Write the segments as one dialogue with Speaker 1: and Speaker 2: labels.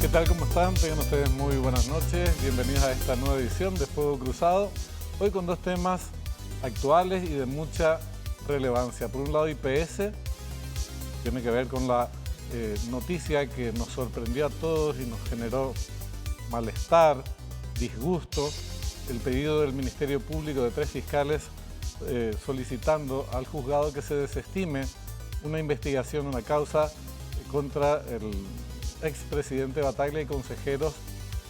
Speaker 1: ¿Qué tal? ¿Cómo están? Tengan ustedes muy buenas noches. Bienvenidos a esta nueva edición de Fuego Cruzado. Hoy con dos temas actuales y de mucha relevancia. Por un lado, IPS, tiene que ver con la noticia que nos sorprendió a todos y nos generó malestar, disgusto, el pedido del Ministerio Público de 3 fiscales solicitando al juzgado que se desestime una investigación, una causa contra el expresidente Bataglia y consejeros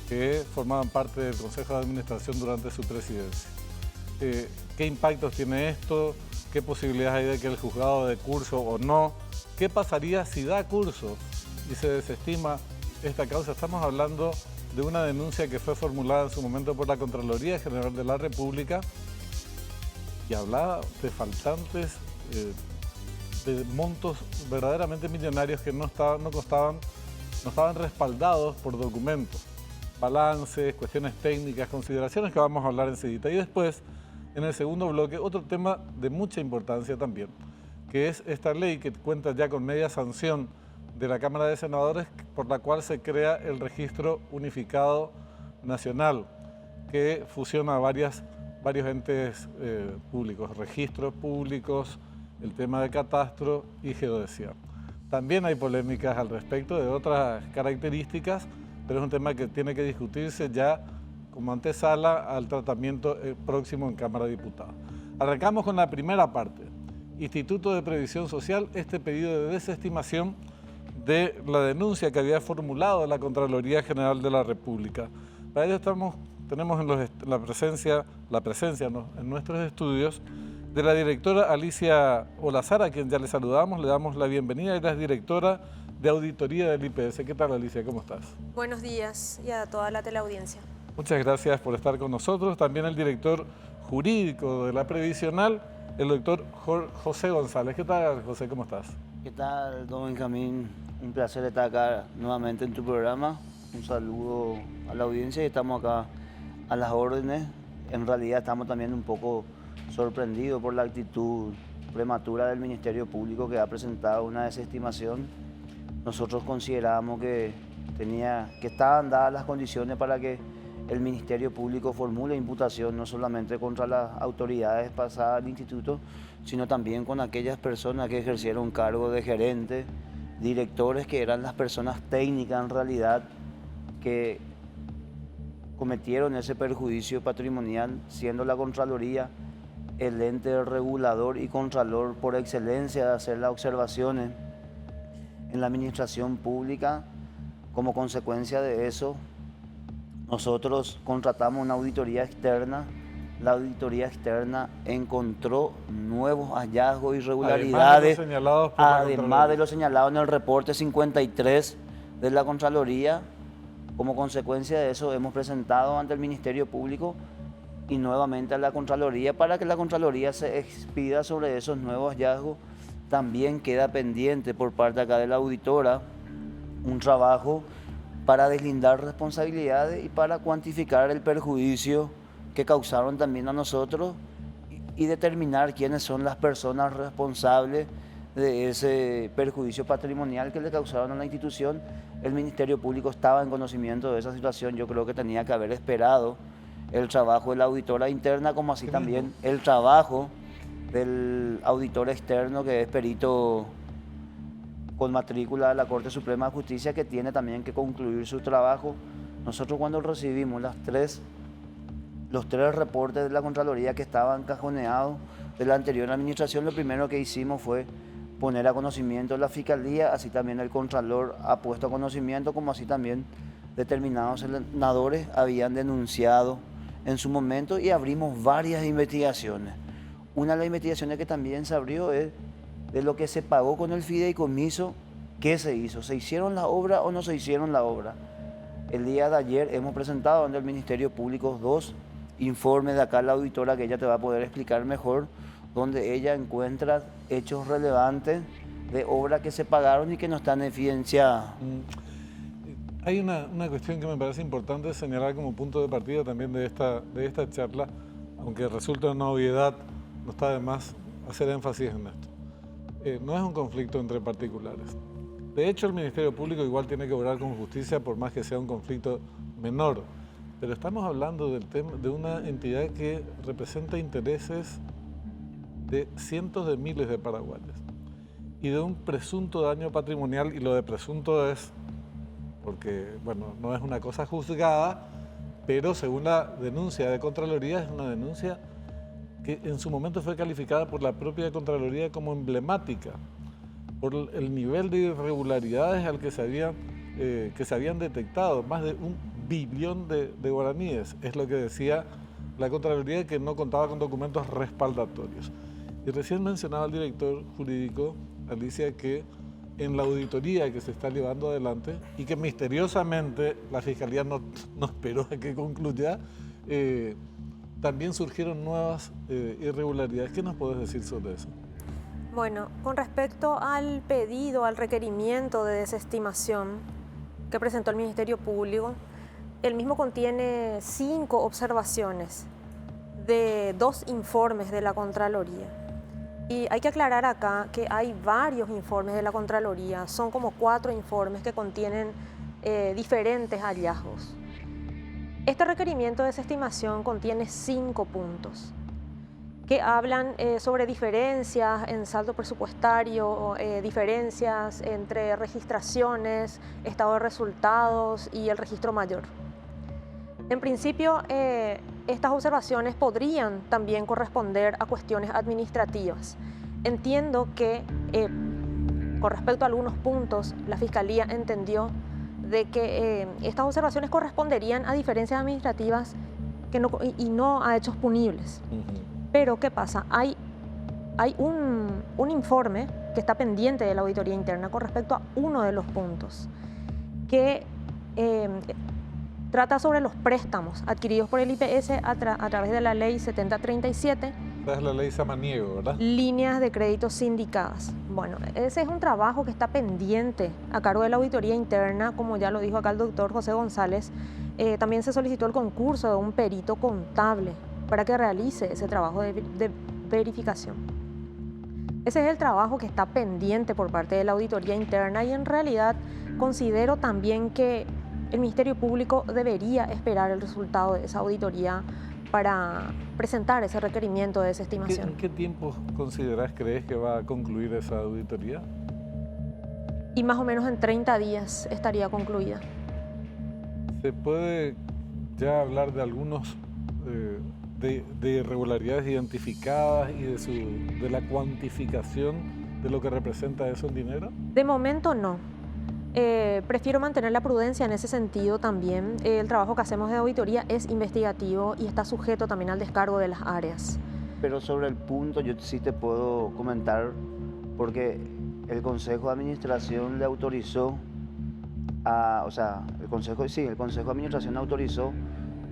Speaker 1: que formaban parte del Consejo de Administración durante su presidencia. ¿Qué impactos tiene esto? ¿Qué posibilidades hay de que el juzgado dé curso o no? ¿Qué pasaría si da curso y se desestima esta causa? Estamos hablando de una denuncia que fue formulada en su momento por la Contraloría General de la República y hablaba de faltantes de montos verdaderamente millonarios que no estaban respaldados por documentos, balances, cuestiones técnicas, consideraciones que vamos a hablar enseguida. Y después, en el segundo bloque, otro tema de mucha importancia también, que es esta ley que cuenta ya con media sanción de la Cámara de Senadores, por la cual se crea el Registro Unificado Nacional, que fusiona varios entes públicos, registros públicos, el tema de catastro y geodesia. También hay polémicas al respecto de otras características, pero es un tema que tiene que discutirse ya como antesala al tratamiento próximo en Cámara de Diputados. Arrancamos con la primera parte. Instituto de Previsión Social, este pedido de desestimación de la denuncia que había formulado la Contraloría General de la República. Para ello tenemos la presencia en nuestros estudios de la directora Alicia Olazar, a quien ya le saludamos, le damos la bienvenida. Ella es directora de auditoría del IPS. ¿Qué tal, Alicia? ¿Cómo estás?
Speaker 2: Buenos días y a toda la teleaudiencia.
Speaker 1: Muchas gracias por estar con nosotros. También el director jurídico de la Previsional, el doctor José González. ¿Qué tal, José? ¿Cómo estás?
Speaker 3: ¿Qué tal, don Benjamín? Un placer estar acá nuevamente en tu programa. Un saludo a la audiencia y estamos acá a las órdenes. En realidad estamos también un poco sorprendido por la actitud prematura del Ministerio Público, que ha presentado una desestimación. Nosotros considerábamos que estaban dadas las condiciones para que el Ministerio Público formule imputación no solamente contra las autoridades pasadas del instituto, sino también con aquellas personas que ejercieron cargo de gerentes, directores, que eran las personas técnicas en realidad que cometieron ese perjuicio patrimonial, siendo la Contraloría el ente regulador y contralor por excelencia de hacer las observaciones en la administración pública. Como consecuencia de eso, nosotros contratamos una auditoría externa. La auditoría externa encontró nuevos hallazgos y irregularidades, además de lo señalado en el reporte 53 de la Contraloría. Como consecuencia de eso, hemos presentado ante el Ministerio Público y nuevamente a la Contraloría para que la Contraloría se expida sobre esos nuevos hallazgos. También queda pendiente por parte acá de la auditora un trabajo para deslindar responsabilidades y para cuantificar el perjuicio que causaron también a nosotros y determinar quiénes son las personas responsables de ese perjuicio patrimonial que le causaron a la institución. El Ministerio Público estaba en conocimiento de esa situación. Yo creo que tenía que haber esperado el trabajo de la auditora interna, como así también el trabajo del auditor externo, que es perito con matrícula de la Corte Suprema de Justicia, que tiene también que concluir su trabajo. Nosotros, cuando recibimos los tres reportes de la Contraloría que estaban cajoneados de la anterior administración, lo primero que hicimos fue poner a conocimiento de la Fiscalía, así también el Contralor ha puesto a conocimiento, como así también determinados senadores habían denunciado en su momento, y abrimos varias investigaciones. Una de las investigaciones que también se abrió es de lo que se pagó con el fideicomiso. ¿Qué se hizo? ¿Se hicieron la obra o no se hicieron la obra? El día de ayer hemos presentado ante el Ministerio Público 2 informes de acá la auditora, que ella te va a poder explicar mejor, donde ella encuentra hechos relevantes de obras que se pagaron y que no están evidenciadas.
Speaker 1: Hay una cuestión que me parece importante señalar como punto de partida también de esta charla, aunque resulta una obviedad, no está de más hacer énfasis en esto. No es un conflicto entre particulares. De hecho, el Ministerio Público igual tiene que obrar con justicia por más que sea un conflicto menor. Pero estamos hablando del tema de una entidad que representa intereses de cientos de miles de paraguayos y de un presunto daño patrimonial, y lo de presunto es porque, bueno, no es una cosa juzgada, pero según la denuncia de Contraloría es una denuncia que en su momento fue calificada por la propia Contraloría como emblemática por el nivel de irregularidades al que se habían detectado, más de 1 billón de guaraníes, es lo que decía la Contraloría, que no contaba con documentos respaldatorios. Y recién mencionaba el director jurídico, Alicia, que en la auditoría que se está llevando adelante y que misteriosamente la Fiscalía no esperó a que concluya, también surgieron nuevas irregularidades. ¿Qué nos puedes decir sobre eso?
Speaker 2: Bueno, con respecto al pedido, al requerimiento de desestimación que presentó el Ministerio Público, el mismo contiene 5 observaciones de 2 informes de la Contraloría. Y hay que aclarar acá que hay varios informes de la Contraloría, son como 4 informes que contienen diferentes hallazgos. Este requerimiento de desestimación contiene 5 puntos que hablan sobre diferencias en saldo presupuestario, diferencias entre registraciones, estado de resultados y el registro mayor. En principio, estas observaciones podrían también corresponder a cuestiones administrativas. Entiendo que con respecto a algunos puntos, la Fiscalía entendió de que estas observaciones corresponderían a diferencias administrativas y no a hechos punibles. Pero, ¿qué pasa? Hay un informe que está pendiente de la auditoría interna con respecto a uno de los puntos, que trata sobre los préstamos adquiridos por el IPS a través de la ley 7037.
Speaker 1: Es la ley Samaniego, ¿verdad?
Speaker 2: Líneas de crédito sindicadas. Bueno, ese es un trabajo que está pendiente a cargo de la auditoría interna, como ya lo dijo acá el doctor José González. También se solicitó el concurso de un perito contable para que realice ese trabajo de verificación. Ese es el trabajo que está pendiente por parte de la auditoría interna, y en realidad considero también que el Ministerio Público debería esperar el resultado de esa auditoría para presentar ese requerimiento de desestimación.
Speaker 1: ¿En qué tiempo crees que va a concluir esa auditoría?
Speaker 2: Y más o menos en 30 días estaría concluida.
Speaker 1: ¿Se puede ya hablar de algunos de irregularidades identificadas y de la cuantificación de lo que representa eso en dinero?
Speaker 2: De momento no. Prefiero mantener la prudencia en ese sentido también. El trabajo que hacemos de auditoría es investigativo y está sujeto también al descargo de las áreas.
Speaker 3: Pero sobre el punto yo sí te puedo comentar, porque el Consejo de Administración le autorizó el Consejo de Administración autorizó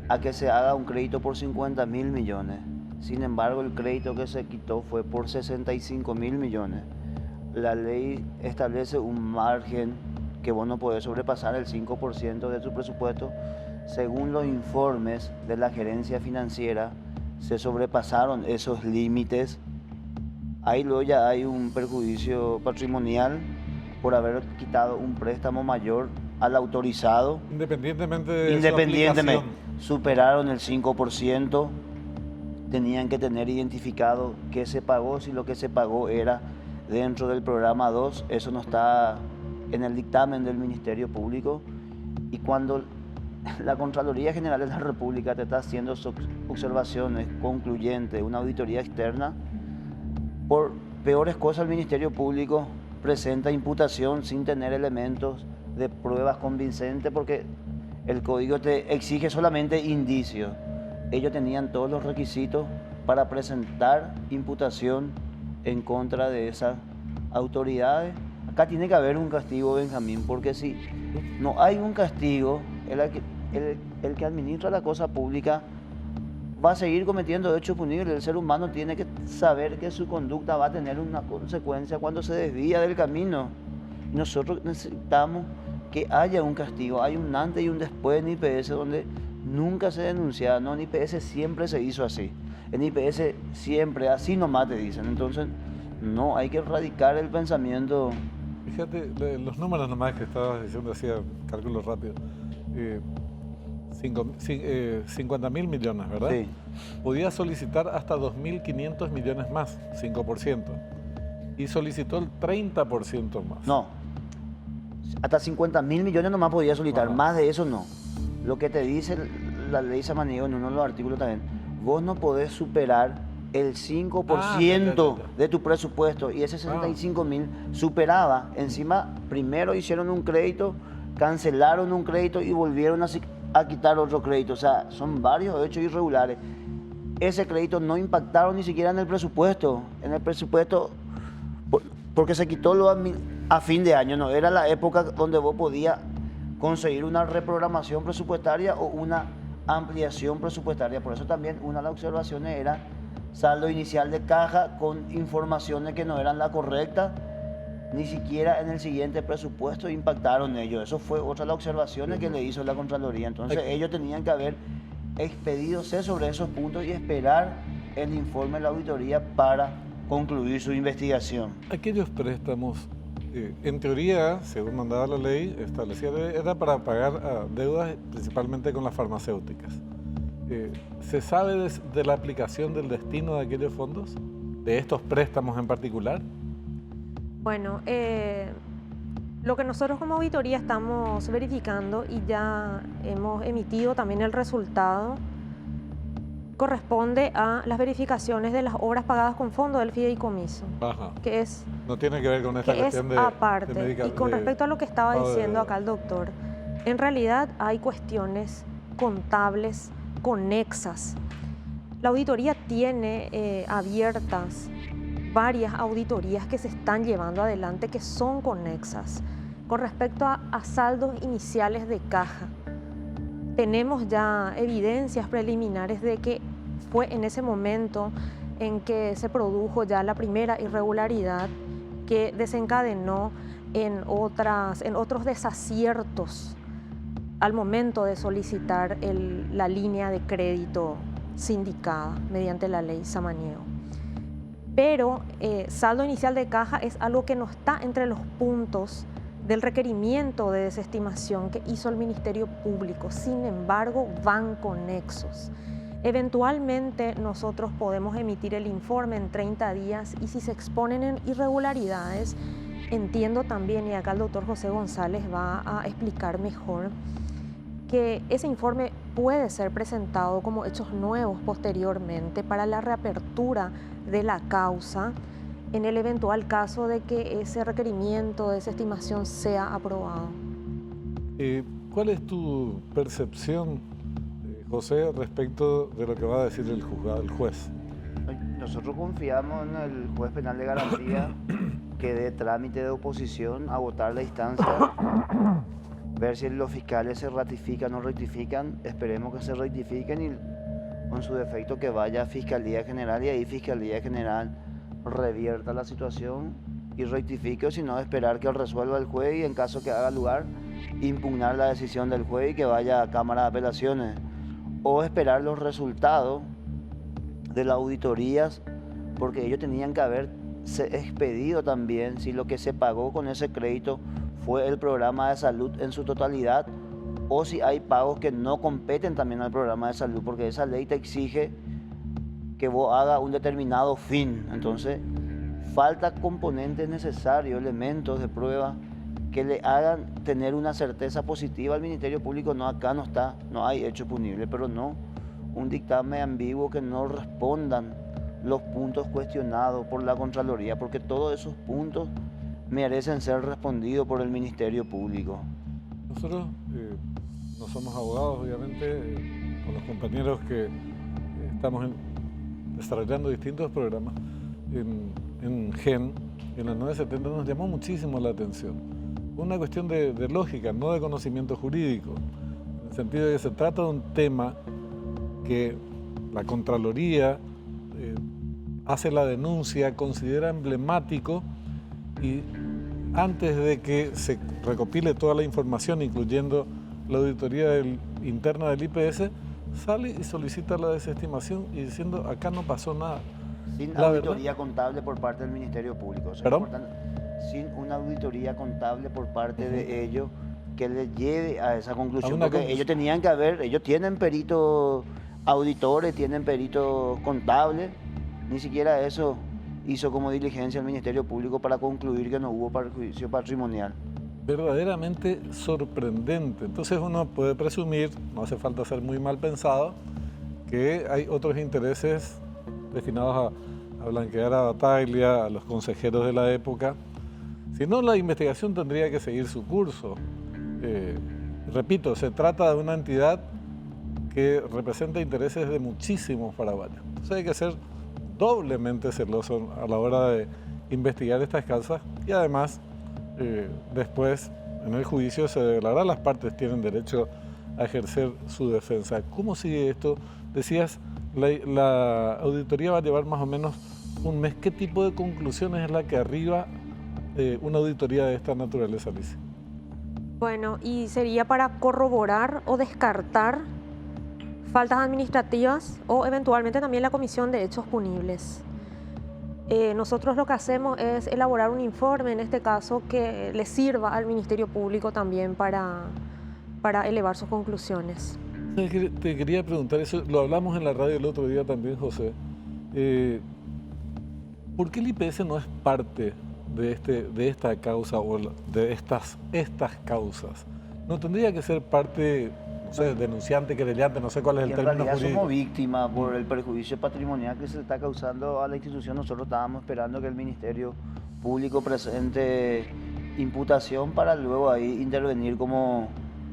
Speaker 3: a que se haga un crédito por 50.000 millones. Sin embargo, el crédito que se quitó fue por 65.000 millones. La ley establece un margen que vos no podés sobrepasar el 5% de tu presupuesto. Según los informes de la gerencia financiera, se sobrepasaron esos límites. Ahí luego ya hay un perjuicio patrimonial por haber quitado un préstamo mayor al autorizado.
Speaker 1: Independientemente de su aplicación.
Speaker 3: Superaron el 5%, tenían que tener identificado qué se pagó, si lo que se pagó era dentro del programa 2, eso no está en el dictamen del Ministerio Público. Y cuando la Contraloría General de la República te está haciendo observaciones concluyentes, una auditoría externa, por peores cosas el Ministerio Público presenta imputación sin tener elementos de pruebas convincentes, porque el código te exige solamente indicios. Ellos tenían todos los requisitos para presentar imputación en contra de esas autoridades. Acá tiene que haber un castigo, Benjamín, porque si no hay un castigo, el que administra la cosa pública va a seguir cometiendo hechos punibles. El ser humano tiene que saber que su conducta va a tener una consecuencia cuando se desvía del camino. Nosotros necesitamos que haya un castigo, hay un antes y un después en IPS donde nunca se denuncia. No, en IPS siempre se hizo así, en IPS siempre así nomás te dicen. Entonces no, hay que erradicar el pensamiento
Speaker 1: Fíjate, los números nomás que estabas diciendo, hacía cálculos rápidos. 50.000 millones, ¿verdad?
Speaker 3: Sí.
Speaker 1: Podía solicitar hasta 2.500 millones más, 5%. Y solicitó el 30% más.
Speaker 3: No, hasta 50.000 millones nomás podía solicitar,
Speaker 1: Ajá.
Speaker 3: más de eso no. Lo que te dice la ley Samaniego en uno de los artículos también, vos no podés superar el 5% de tu presupuesto, y ese 65.000 superaba. Encima, primero hicieron un crédito, cancelaron un crédito y volvieron a quitar otro crédito. O sea, son varios hechos irregulares. Ese crédito no impactaron ni siquiera en el presupuesto. En el presupuesto, porque se quitó a fin de año, no era la época donde vos podías conseguir una reprogramación presupuestaria o una ampliación presupuestaria. Por eso también una de las observaciones era saldo inicial de caja con informaciones que no eran la correcta, ni siquiera en el siguiente presupuesto impactaron ellos. Eso fue otra de las observaciones que le hizo la Contraloría. Entonces ellos tenían que haber expedidose sobre esos puntos y esperar el informe de la auditoría para concluir su investigación.
Speaker 1: Aquellos préstamos, en teoría, según mandaba la ley, establecía era para pagar deudas principalmente con las farmacéuticas. ¿Se sabe de la aplicación del destino de aquellos fondos? ¿De estos préstamos en particular?
Speaker 2: Bueno, lo que nosotros como auditoría estamos verificando y ya hemos emitido también el resultado, corresponde a las verificaciones de las obras pagadas con fondo del fideicomiso.
Speaker 1: Ajá.
Speaker 2: Que es,
Speaker 1: no tiene que ver con esta cuestión de
Speaker 2: aparte. Y con respecto a lo que estaba diciendo acá el doctor, en realidad hay cuestiones contables conexas. La auditoría tiene abiertas varias auditorías que se están llevando adelante que son conexas. Con respecto a saldos iniciales de caja, tenemos ya evidencias preliminares de que fue en ese momento en que se produjo ya la primera irregularidad que desencadenó en otros desaciertos al momento de solicitar la línea de crédito sindicada mediante la ley Samaniego. Pero saldo inicial de caja es algo que no está entre los puntos del requerimiento de desestimación que hizo el Ministerio Público. Sin embargo, van conexos. Eventualmente nosotros podemos emitir el informe en 30 días y si se exponen en irregularidades, entiendo también, y acá el doctor José González va a explicar mejor, que ese informe puede ser presentado como hechos nuevos posteriormente para la reapertura de la causa en el eventual caso de que ese requerimiento de desestimación sea aprobado.
Speaker 1: ¿Cuál es tu percepción, José, respecto de lo que va a decir el juzgado, el juez?
Speaker 3: Nosotros confiamos en el juez penal de garantía que dé trámite de oposición, agotar la instancia, ver si los fiscales se ratifican o rectifican. Esperemos que se rectifiquen y con su defecto que vaya a Fiscalía General y ahí Fiscalía General revierta la situación y rectifique, o si no, esperar que resuelva el juez y en caso que haga lugar, impugnar la decisión del juez y que vaya a Cámara de Apelaciones, o esperar los resultados de las auditorías, porque ellos tenían que haberse expedido también si lo que se pagó con ese crédito fue el programa de salud en su totalidad o si hay pagos que no competen también al programa de salud, porque esa ley te exige que vos hagas un determinado fin. Entonces, falta componentes necesarios, elementos de prueba que le hagan tener una certeza positiva al Ministerio Público. No, acá no hay hecho punible, pero no un dictamen ambiguo que no respondan los puntos cuestionados por la Contraloría, porque todos esos puntos merecen ser respondidos por el Ministerio Público.
Speaker 1: Nosotros no somos abogados, obviamente, con los compañeros que estamos desarrollando distintos programas en GEN, en las 970 nos llamó muchísimo la atención. Una cuestión de lógica, no de conocimiento jurídico, en el sentido de que se trata de un tema que la Contraloría hace la denuncia, considera emblemático y antes de que se recopile toda la información, incluyendo la auditoría interna del IPS, sale y solicita la desestimación y diciendo acá no pasó nada.
Speaker 3: Sin auditoría contable por parte del Ministerio Público.
Speaker 1: ¿Perdón?
Speaker 3: sin una auditoría contable por parte de ellos que les lleve a esa conclusión.
Speaker 1: una
Speaker 3: Porque
Speaker 1: conclusión.
Speaker 3: ellos tenían que haber, ellos tienen peritos auditores, tienen peritos contables, ni siquiera eso hizo como diligencia el Ministerio Público para concluir que no hubo perjuicio patrimonial.
Speaker 1: Verdaderamente sorprendente. Entonces uno puede presumir, no hace falta ser muy mal pensado, que hay otros intereses destinados a blanquear a Bataglia, a los consejeros de la época. Si no, la investigación tendría que seguir su curso. Repito, se trata de una entidad que representa intereses de muchísimos paraguayos. Entonces hay que ser doblemente celoso a la hora de investigar estas causas y además después en el juicio se develará, las partes tienen derecho a ejercer su defensa. ¿Cómo sigue esto? Decías, la auditoría va a llevar más o menos un mes. ¿Qué tipo de conclusiones es la que arriba una auditoría de esta naturaleza, Alicia?
Speaker 2: Bueno, y sería para corroborar o descartar faltas administrativas o eventualmente también la comisión de hechos punibles. Nosotros lo que hacemos es elaborar un informe, en este caso, que le sirva al Ministerio Público también para elevar sus conclusiones.
Speaker 1: Te quería preguntar eso, lo hablamos en la radio el otro día también, José. ¿Por qué el IPS no es parte de esta causa o de estas causas? ¿No tendría que ser parte, no sé, denunciante, querellante, no sé cuál es el término jurídico?
Speaker 3: En realidad somos víctimas por el perjuicio patrimonial que se está causando a la institución. Nosotros estábamos esperando que el Ministerio Público presente imputación para luego ahí intervenir como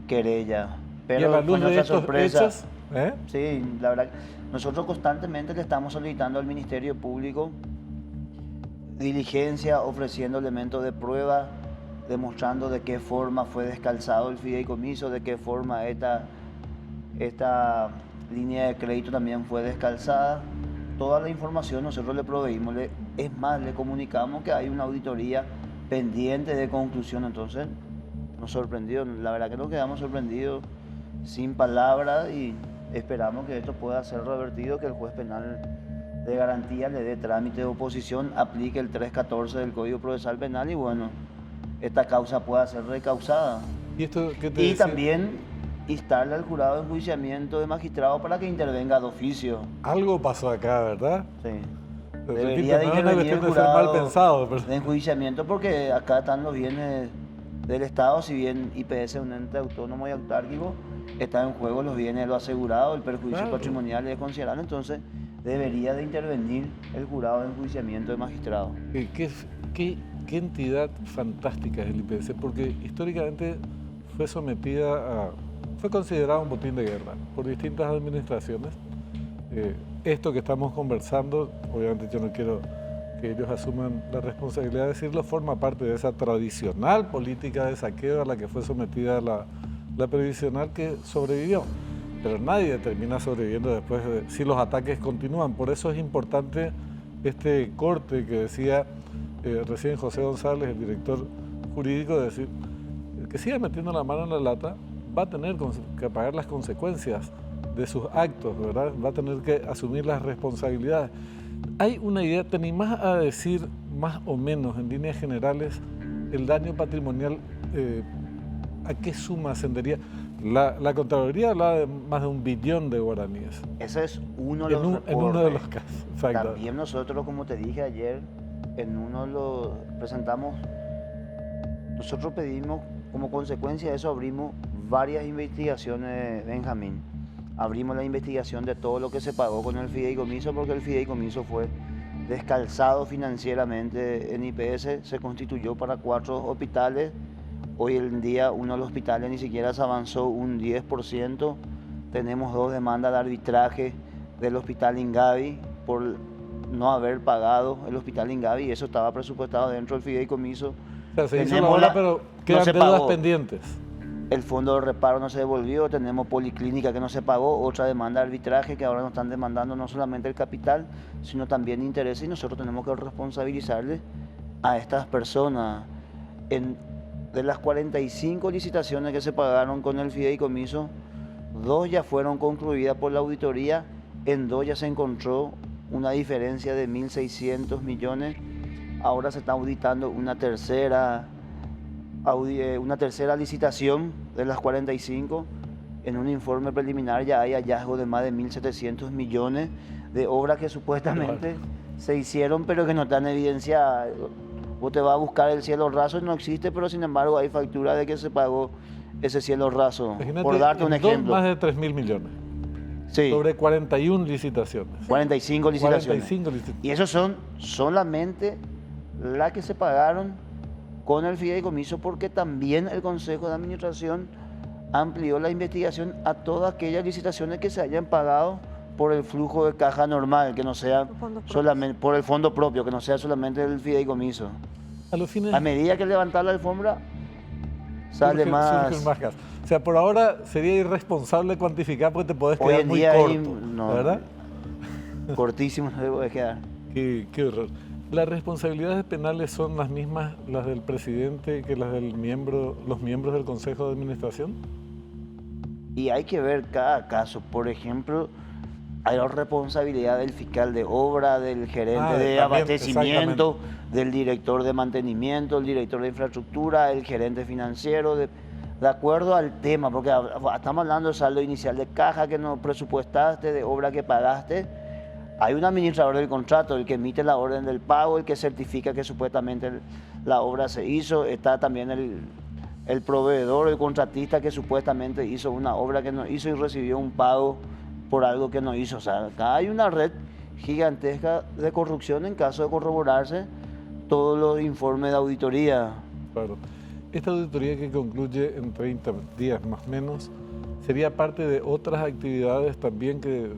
Speaker 3: querella. Pero
Speaker 1: ¿Y a la luz de estos
Speaker 3: sorpresa,
Speaker 1: hechos?
Speaker 3: Sí, la verdad, nosotros constantemente le estamos solicitando al Ministerio Público diligencia, ofreciendo elementos de prueba, demostrando de qué forma fue descalzado el fideicomiso, de qué forma esta línea de crédito también fue descalzada. Toda la información nosotros le proveímos, es más, le comunicamos que hay una auditoría pendiente de conclusión. Entonces nos sorprendió, la verdad que nos quedamos sorprendidos, sin palabras, y esperamos que esto pueda ser revertido, que el juez penal de garantía le dé trámite de oposición, aplique el 314 del Código Procesal Penal y bueno, esta causa pueda ser recausada.
Speaker 1: ¿Y esto qué te
Speaker 3: Y
Speaker 1: decía?
Speaker 3: también instarle al jurado de enjuiciamiento de magistrado para que intervenga de oficio.
Speaker 1: Algo pasó acá, ¿verdad?
Speaker 3: Sí.
Speaker 1: Repito,
Speaker 3: Debería de
Speaker 1: no es una
Speaker 3: intervenir el
Speaker 1: cuestión de ser mal
Speaker 3: jurado
Speaker 1: pensado, pero...
Speaker 3: de enjuiciamiento, porque acá están los bienes del Estado. Si bien IPS es un ente autónomo y autárquico, está en juego los bienes de lo asegurado, el perjuicio
Speaker 1: Claro.
Speaker 3: patrimonial es considerable, entonces debería de intervenir el jurado de enjuiciamiento de magistrado.
Speaker 1: ¿Qué entidad fantástica es el IPS? Porque históricamente fue considerado un botín de guerra por distintas administraciones. Esto que estamos conversando, obviamente yo no quiero que ellos asuman la responsabilidad de decirlo, forma parte de esa tradicional política de saqueo a la que fue sometida la previsional, que sobrevivió. Pero nadie termina sobreviviendo después si los ataques continúan. Por eso es importante este corte que decía recién José González, el director jurídico, de decir, el que siga metiendo la mano en la lata va a tener que pagar las consecuencias de sus actos, ¿verdad? Va a tener que asumir las responsabilidades. Hay una idea, ¿te animás a decir más o menos en líneas generales el daño patrimonial, a qué suma ascendería? La Contraloría hablaba de más de 1 billón de guaraníes.
Speaker 3: Ese es uno de los reportes.
Speaker 1: En uno de los casos, exacto.
Speaker 3: También nosotros, como te dije ayer, en uno lo presentamos, nosotros pedimos, como consecuencia de eso, abrimos varias investigaciones, Benjamín. Abrimos la investigación de todo lo que se pagó con el fideicomiso, porque el fideicomiso fue descalzado financieramente en IPS, se constituyó para 4 hospitales. Hoy en día uno de los hospitales ni siquiera se avanzó un 10%. Tenemos 2 demandas de arbitraje del Hospital Ingavi por no haber pagado el Hospital Ingavi, y eso estaba presupuestado dentro del fideicomiso.
Speaker 1: O sea, se hizo la
Speaker 3: Tenemos
Speaker 1: obra, pero quedan
Speaker 3: no se
Speaker 1: deudas
Speaker 3: pagó.
Speaker 1: pendientes.
Speaker 3: El fondo de reparo no se devolvió, tenemos policlínica que no se pagó, otra demanda de arbitraje que ahora nos están demandando no solamente el capital, sino también intereses, y nosotros tenemos que responsabilizarle a estas personas. De las 45 licitaciones que se pagaron con el fideicomiso, 2 ya fueron concluidas por la auditoría, en 2 ya se encontró una diferencia de 1.600 millones ahora se está auditando una tercera licitación de las 45. En un informe preliminar ya hay hallazgo de más de 1.700 millones de obras que supuestamente se hicieron, pero que no están en evidencia. Vos te vas a buscar el cielo raso y no existe, pero sin embargo hay factura de que se pagó ese cielo raso.
Speaker 1: Imagínate,
Speaker 3: por darte un ejemplo.
Speaker 1: Más de 3.000 millones.
Speaker 3: Sí.
Speaker 1: Sobre 41 licitaciones.
Speaker 3: 45 licitaciones.
Speaker 1: 45 licitaciones.
Speaker 3: Y esos son solamente las que se pagaron con el fideicomiso, porque también el Consejo de Administración amplió la investigación a todas aquellas licitaciones que se hayan pagado por el flujo de caja normal, que no sea solamente por el fondo propio, que no sea solamente el fideicomiso. A medida que levantar la alfombra, sale más
Speaker 1: gas. O sea, por ahora sería irresponsable cuantificar porque te podés
Speaker 3: hoy
Speaker 1: quedar
Speaker 3: en
Speaker 1: muy
Speaker 3: día
Speaker 1: corto,
Speaker 3: no,
Speaker 1: ¿verdad?
Speaker 3: Cortísimo no debo de quedar.
Speaker 1: Qué horror. ¿Las responsabilidades penales son las mismas las del presidente que las los miembros del Consejo de Administración?
Speaker 3: Y hay que ver cada caso. Por ejemplo, hay la responsabilidad del fiscal de obra, del gerente de abastecimiento, del director de mantenimiento, el director de infraestructura, el gerente financiero, de acuerdo al tema, porque estamos hablando de saldo inicial de caja que no presupuestaste, de obra que pagaste. Hay un administrador del contrato, el que emite la orden del pago, el que certifica que supuestamente la obra se hizo. Está también el proveedor, el contratista que supuestamente hizo una obra que no hizo y recibió un pago por algo que no hizo. O sea, acá hay una red gigantesca de corrupción en caso de corroborarse todos los informes de auditoría.
Speaker 1: Claro. Esta auditoría que concluye en 30 días más o menos, ¿sería parte de otras actividades también que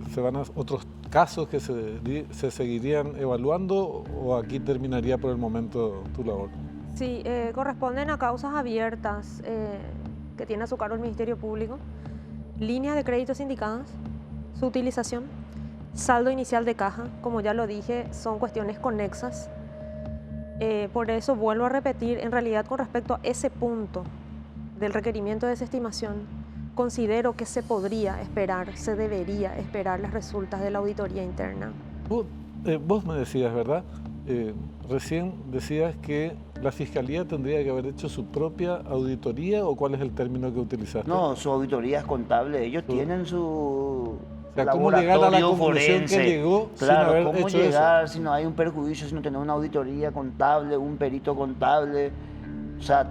Speaker 1: otros casos que se seguirían evaluando o aquí terminaría por el momento tu labor?
Speaker 2: Sí, corresponden a causas abiertas que tiene a su cargo el Ministerio Público, líneas de créditos indicadas, su utilización, saldo inicial de caja, como ya lo dije, son cuestiones conexas. Por eso vuelvo a repetir, en realidad con respecto a ese punto del requerimiento de desestimación, considero que se podría esperar, se debería esperar las resultas de la auditoría interna.
Speaker 1: Vos me decías, ¿verdad? Recién decías que la Fiscalía tendría que haber hecho su propia auditoría, ¿o cuál es el término que utilizaste?
Speaker 3: No, su auditoría es contable, ellos tienen su...
Speaker 1: O sea, ¿cómo llegar a la conclusión
Speaker 3: forense
Speaker 1: que llegó
Speaker 3: claro,
Speaker 1: sin haber
Speaker 3: ¿cómo
Speaker 1: hecho
Speaker 3: llegar
Speaker 1: eso?
Speaker 3: si no hay un perjuicio, si no tenés una auditoría contable, un perito contable? O sea,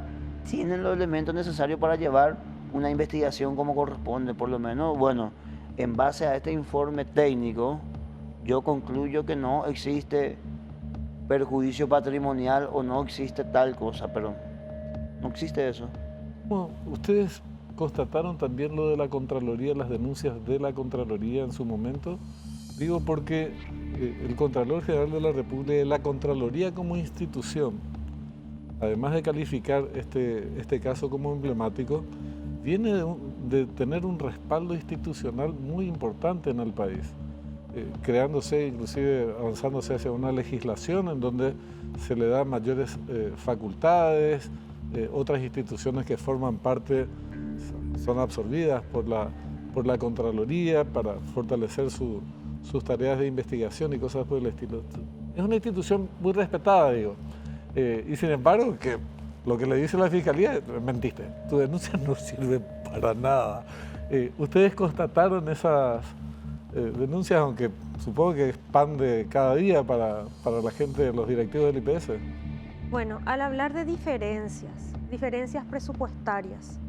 Speaker 3: tienen los elementos necesarios para llevar una investigación como corresponde, por lo menos. Bueno, en base a este informe técnico, yo concluyo que no existe perjuicio patrimonial o no existe tal cosa, pero no existe eso.
Speaker 1: Bueno, ustedes constataron también lo de la Contraloría, las denuncias de la Contraloría en su momento. Digo porque el Contralor General de la República, la Contraloría como institución, además de calificar este caso como emblemático, viene de tener un respaldo institucional muy importante en el país, creándose, inclusive avanzándose hacia una legislación en donde se le da mayores facultades, otras instituciones que forman parte son absorbidas por la Contraloría para fortalecer sus tareas de investigación y cosas por el estilo. Es una institución muy respetada, digo. Y sin embargo, que lo que le dice la Fiscalía, mentiste, tu denuncia no sirve para nada. ¿Ustedes constataron esas denuncias, aunque supongo que es pan de cada día para la gente, los directivos del IPS?
Speaker 2: Bueno, al hablar de diferencias presupuestarias,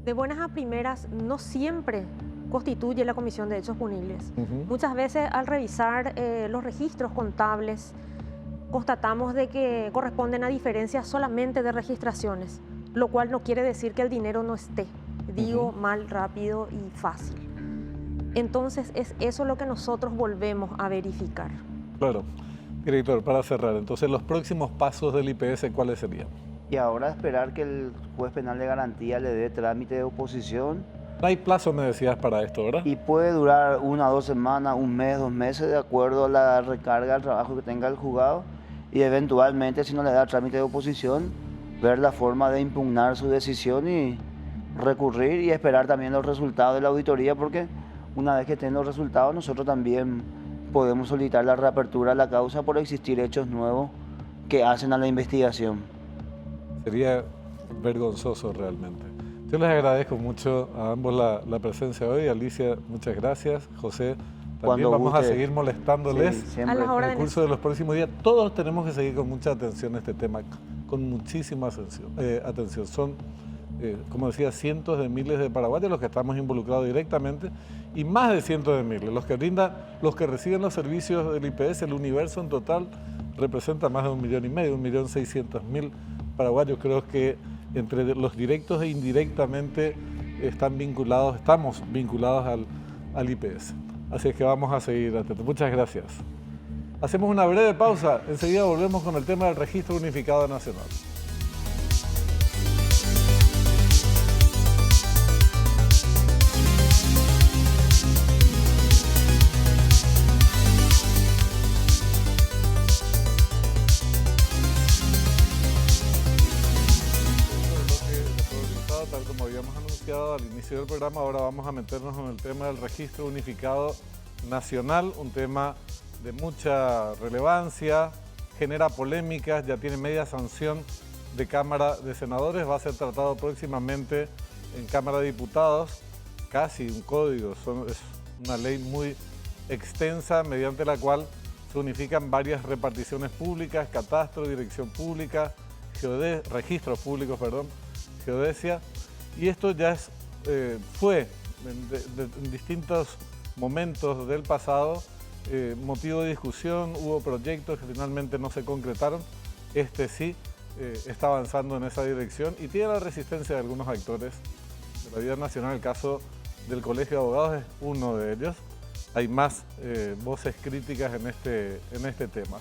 Speaker 2: de buenas a primeras no siempre constituye la Comisión de Hechos Punibles. Muchas veces al revisar los registros contables, constatamos de que corresponden a diferencias solamente de registraciones, lo cual no quiere decir que el dinero no esté. Digo mal, rápido y fácil. Entonces es eso lo que nosotros volvemos a verificar. Claro.
Speaker 1: Director, para cerrar, entonces los próximos pasos del IPS, ¿cuáles serían?
Speaker 3: Y ahora esperar que el juez penal de garantía le dé trámite de oposición.
Speaker 1: No hay plazo, me decías, para esto, ¿verdad?
Speaker 3: Y puede durar 1 o 2 semanas, 1 mes, 2 meses, de acuerdo a la recarga del trabajo que tenga el juzgado. Y eventualmente, si no le da trámite de oposición, ver la forma de impugnar su decisión y recurrir y esperar también los resultados de la auditoría, porque una vez que estén los resultados, nosotros también podemos solicitar la reapertura de la causa por existir hechos nuevos que hacen a la investigación.
Speaker 1: Sería vergonzoso realmente. Yo les agradezco mucho a ambos la presencia hoy. Alicia, muchas gracias. José, también
Speaker 3: Cuando
Speaker 1: vamos a
Speaker 3: guste.
Speaker 1: seguir molestándoles
Speaker 3: Sí, siempre.
Speaker 2: A las
Speaker 1: en el
Speaker 2: órdenes.
Speaker 1: curso de los próximos días. Todos tenemos que seguir con mucha atención este tema, con muchísima atención. Son, como decía, cientos de miles de paraguayos los que estamos involucrados directamente y más de cientos de miles. Los que reciben los servicios del IPS, el universo en total representa más de 1,5 millones, 1.600.000 paraguayos. Creo que entre los directos e indirectamente estamos vinculados al IPS. Así es que vamos a seguir atentos. Muchas gracias. Hacemos una breve pausa. Enseguida volvemos con el tema del Registro Unificado Nacional. Tal como habíamos anunciado al inicio del programa, ahora vamos a meternos en el tema del Registro Unificado Nacional, un tema de mucha relevancia, genera polémicas, ya tiene media sanción de Cámara de Senadores, va a ser tratado próximamente en Cámara de Diputados, casi un código, es una ley muy extensa mediante la cual se unifican varias reparticiones públicas, catastro, dirección pública, registros públicos, geodesia, y esto ya fue en distintos momentos del pasado motivo de discusión, hubo proyectos que finalmente no se concretaron, este sí está avanzando en esa dirección y tiene la resistencia de algunos actores de la vida nacional. El caso del Colegio de Abogados es uno de ellos. Hay más voces críticas en este tema.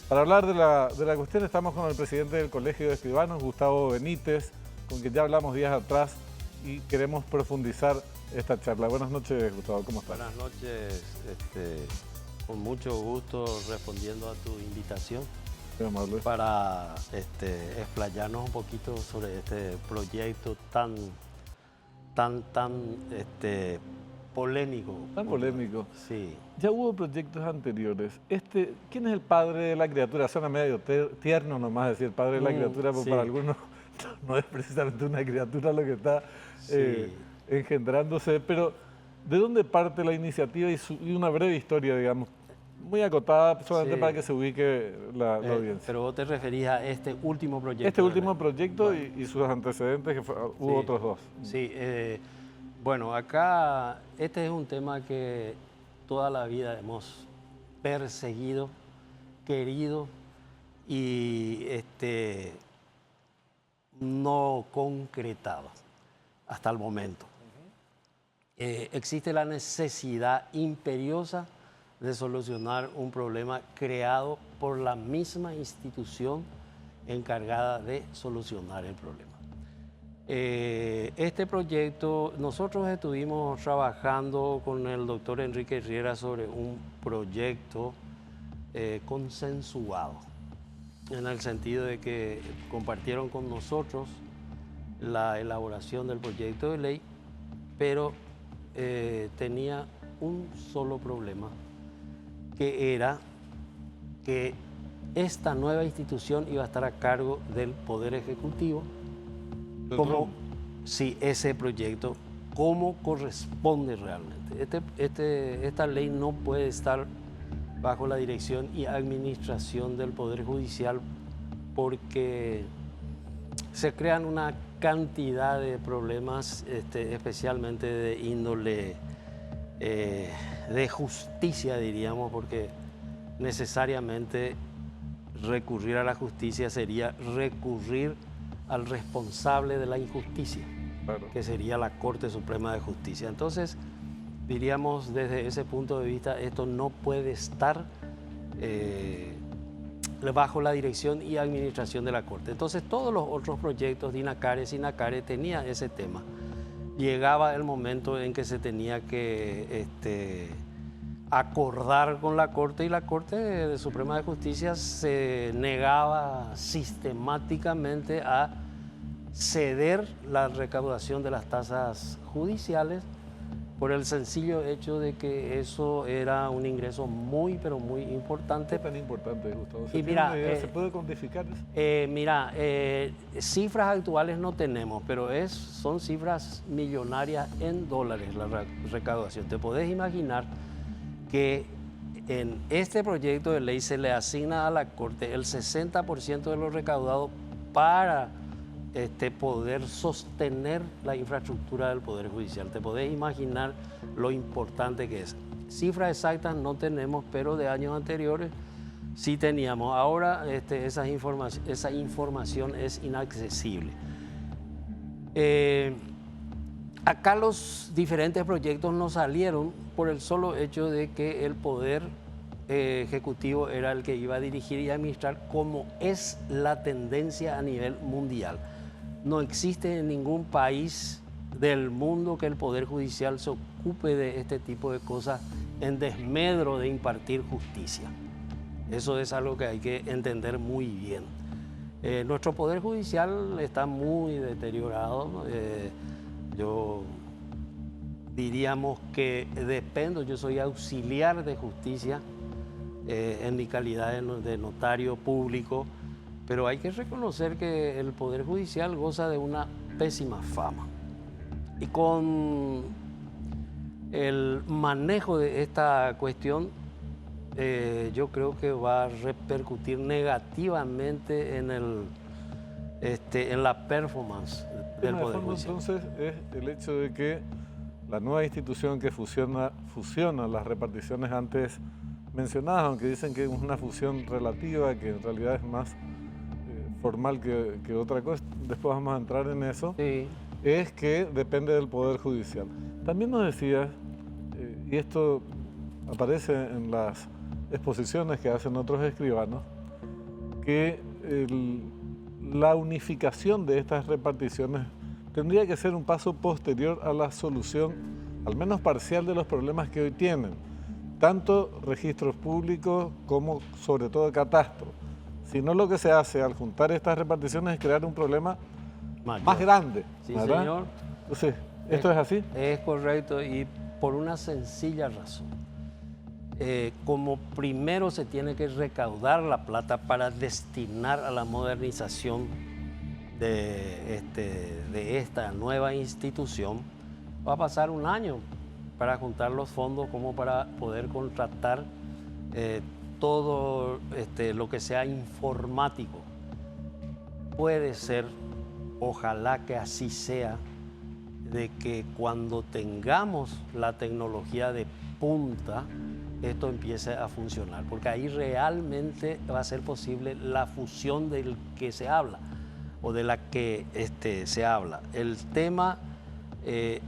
Speaker 1: Para hablar de la cuestión estamos con el presidente del Colegio de Escribanos, Gustavo Benítez, con quien ya hablamos días atrás y queremos profundizar esta charla. Buenas noches, Gustavo, ¿cómo estás?
Speaker 4: Buenas noches, con mucho gusto respondiendo a tu invitación
Speaker 1: Muy amable.
Speaker 4: para explayarnos un poquito sobre este proyecto tan polémico.
Speaker 1: Tan polémico.
Speaker 4: Sí.
Speaker 1: Ya hubo proyectos anteriores. ¿Quién es el padre de la criatura? Suena medio tierno nomás decir padre de la criatura, pero
Speaker 4: sí.
Speaker 1: para algunos no es precisamente una criatura lo que está engendrándose. Pero, ¿de dónde parte la iniciativa y una breve historia, digamos, muy acotada, solamente
Speaker 4: Sí.
Speaker 1: para que se ubique la audiencia?
Speaker 4: Pero vos te referís a este último proyecto.
Speaker 1: Este último
Speaker 4: ¿verdad?
Speaker 1: proyecto
Speaker 4: Bueno.
Speaker 1: y sus antecedentes, que hubo
Speaker 4: Sí.
Speaker 1: otros dos.
Speaker 4: Sí, bueno, acá este es un tema que toda la vida hemos perseguido, querido y no concretado hasta el momento. Existe la necesidad imperiosa de solucionar un problema creado por la misma institución encargada de solucionar el problema. Este proyecto, nosotros estuvimos trabajando con el doctor Enrique Riera sobre un proyecto consensuado, en el sentido de que compartieron con nosotros la elaboración del proyecto de ley, pero tenía un solo problema, que era que esta nueva institución iba a estar a cargo del Poder Ejecutivo, como si ese proyecto, cómo corresponde realmente. Esta ley no puede estar bajo la dirección y administración del Poder Judicial porque se crean una cantidad de problemas, especialmente de índole de justicia, diríamos, porque necesariamente recurrir a la justicia sería recurrir al responsable de la injusticia,
Speaker 1: Claro.
Speaker 4: que sería la Corte Suprema de Justicia. Entonces, diríamos desde ese punto de vista, esto no puede estar bajo la dirección y administración de la Corte. Entonces, todos los otros proyectos de INACARE, SINACARE, tenía ese tema. Llegaba el momento en que se tenía que acordar con la Corte y la Corte Suprema de Justicia se negaba sistemáticamente a ceder la recaudación de las tasas judiciales por el sencillo hecho de que eso era un ingreso muy, pero muy importante.
Speaker 1: ¿Qué tan importante, Gustavo?
Speaker 4: Y mira,
Speaker 1: ¿Se puede cuantificar eso?
Speaker 4: Cifras actuales no tenemos, pero son cifras millonarias en dólares la recaudación. Te podés imaginar que en este proyecto de ley se le asigna a la Corte el 60% de lo recaudado para poder sostener la infraestructura del Poder Judicial. Te podés imaginar lo importante que es. Cifras exactas no tenemos, pero de años anteriores sí teníamos. Ahora esa información es inaccesible. Acá los diferentes proyectos no salieron por el solo hecho de que el Poder Ejecutivo era el que iba a dirigir y administrar, como es la tendencia a nivel mundial. No existe en ningún país del mundo que el Poder Judicial se ocupe de este tipo de cosas en desmedro de impartir justicia. Eso es algo que hay que entender muy bien. Nuestro Poder Judicial está muy deteriorado. Yo diríamos que dependo, yo soy auxiliar de justicia en mi calidad de notario público, pero hay que reconocer que el Poder Judicial goza de una pésima fama. Y con el manejo de esta cuestión, yo creo que va a repercutir negativamente en la performance del Poder Judicial.
Speaker 1: Entonces es el hecho de que la nueva institución que fusiona las reparticiones antes mencionadas, aunque dicen que es una fusión relativa, que en realidad es más formal que otra cosa, después vamos a entrar en eso,
Speaker 4: Sí.
Speaker 1: es que depende del Poder Judicial. También nos decías, y esto aparece en las exposiciones que hacen otros escribanos, que la unificación de estas reparticiones tendría que ser un paso posterior a la solución, al menos parcial, de los problemas que hoy tienen, tanto registros públicos como sobre todo catastro. Si no, lo que se hace al juntar estas reparticiones es crear un problema más grande.
Speaker 4: Sí,
Speaker 1: ¿verdad?
Speaker 4: señor.
Speaker 1: Entonces, ¿esto es así?
Speaker 4: Es correcto, y por una sencilla razón. Como primero se tiene que recaudar la plata para destinar a la modernización de esta nueva institución, va a pasar un año para juntar los fondos como para poder contratar todo lo que sea informático. Puede ser, ojalá que así sea, de que cuando tengamos la tecnología de punta, esto empiece a funcionar, porque ahí realmente va a ser posible la fusión del que se habla o de la que se habla. El tema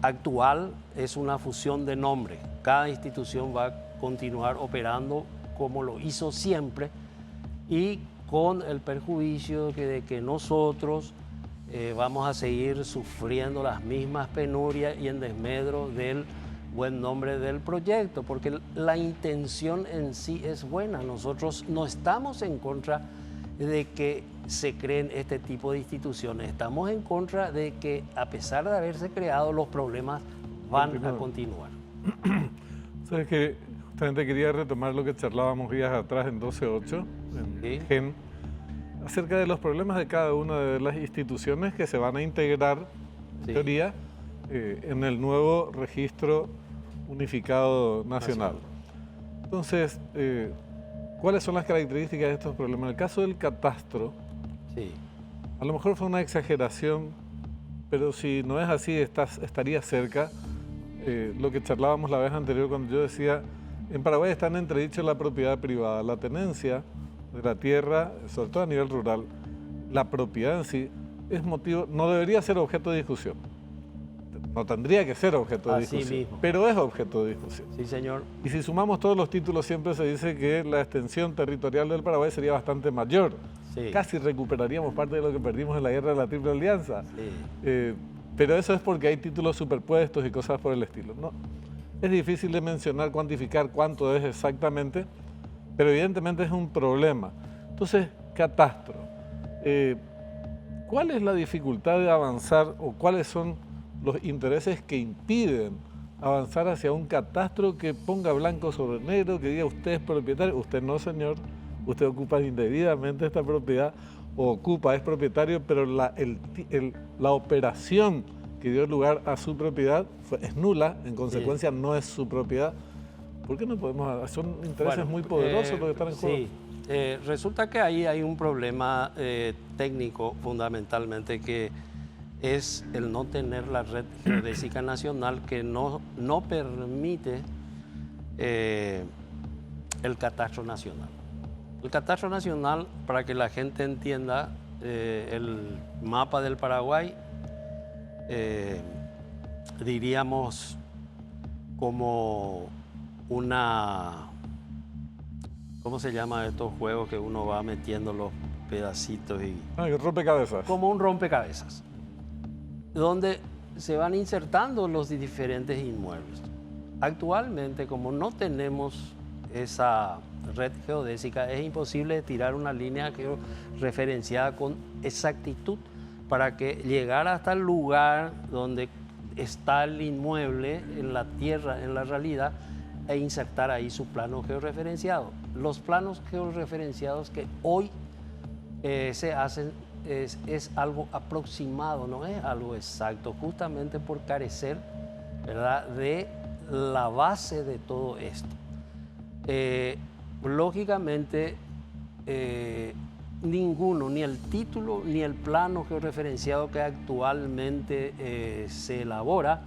Speaker 4: actual es una fusión de nombre. Cada institución va a continuar operando como lo hizo siempre y con el perjuicio de que nosotros vamos a seguir sufriendo las mismas penurias y en desmedro del buen nombre del proyecto, porque la intención en sí es buena. Nosotros no estamos en contra de que se creen este tipo de instituciones, estamos en contra de que, a pesar de haberse creado, los problemas van a continuar.
Speaker 1: Sabes que justamente quería retomar lo que charlábamos días atrás en 12.8, en GEN, acerca de los problemas de cada una de las instituciones que se van a integrar, en teoría, en el nuevo registro unificado nacional. Entonces, ¿cuáles son las características de estos problemas? En el caso del catastro, a lo mejor fue una exageración, pero si no es así, estaría cerca. Lo que charlábamos la vez anterior cuando yo decía, en Paraguay está en entredicho la propiedad privada, la tenencia de la tierra, sobre todo a nivel rural, la propiedad en sí, no debería ser objeto de discusión. No tendría que ser objeto de discusión,
Speaker 4: mismo.
Speaker 1: Pero es objeto de discusión.
Speaker 4: Sí, señor.
Speaker 1: Y si sumamos todos los títulos, siempre se dice que la extensión territorial del Paraguay sería bastante mayor.
Speaker 4: Sí.
Speaker 1: Casi recuperaríamos parte de lo que perdimos en la guerra de la Triple Alianza.
Speaker 4: Sí.
Speaker 1: Pero eso es porque hay títulos superpuestos y cosas por el estilo. No, es difícil de mencionar, cuantificar cuánto es exactamente, pero evidentemente es un problema. Entonces, catastro. ¿Cuál es la dificultad de avanzar o cuáles son los intereses que impiden avanzar hacia un catastro que ponga blanco sobre negro, que diga usted es propietario, usted no, señor, usted ocupa indebidamente esta propiedad, o ocupa, es propietario, pero la operación que dio lugar a su propiedad es nula, en consecuencia no es su propiedad. ¿Por qué no podemos? Son intereses muy poderosos los que están en juego.
Speaker 4: Sí, resulta que ahí hay un problema técnico fundamentalmente, que es el no tener la red geodésica nacional, que no permite el catastro nacional. El catastro nacional, para que la gente entienda, el mapa del Paraguay, diríamos como una, ¿cómo se llama estos juegos que uno va metiendo los pedacitos y...
Speaker 1: rompecabezas.
Speaker 4: Como un rompecabezas, donde se van insertando los diferentes inmuebles. Actualmente, como no tenemos esa red geodésica, es imposible tirar una línea georreferenciada con exactitud para que llegara hasta el lugar donde está el inmueble en la tierra, en la realidad, e insertar ahí su plano georreferenciado. Los planos georreferenciados que hoy se hacen es algo aproximado, no es algo exacto, justamente por carecer, ¿verdad?, de la base de todo esto. Lógicamente, ninguno, ni el título ni el plano georreferenciado que actualmente se elabora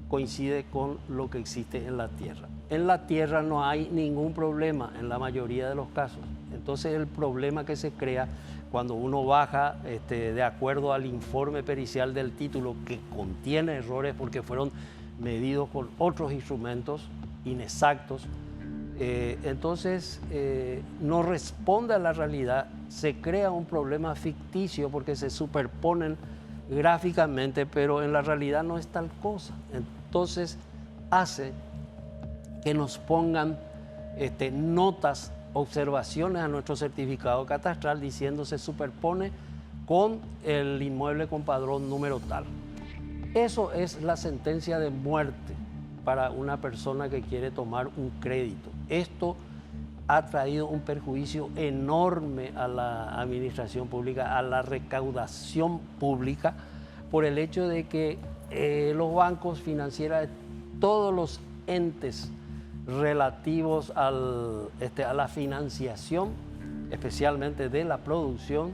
Speaker 4: coincide con lo que existe en la Tierra. En la Tierra no hay ningún problema en la mayoría de los casos. Entonces el problema que se crea cuando uno baja de acuerdo al informe pericial del título, que contiene errores porque fueron medidos con otros instrumentos inexactos, entonces no responde a la realidad, se crea un problema ficticio porque se superponen gráficamente, pero en la realidad no es tal cosa. Entonces hace que nos pongan notas, observaciones a nuestro certificado catastral diciendo se superpone con el inmueble con padrón número tal. Eso es la sentencia de muerte para una persona que quiere tomar un crédito. Esto ha traído un perjuicio enorme a la administración pública, a la recaudación pública, por el hecho de que los bancos financieros, todos los entes relativos a la financiación, especialmente de la producción,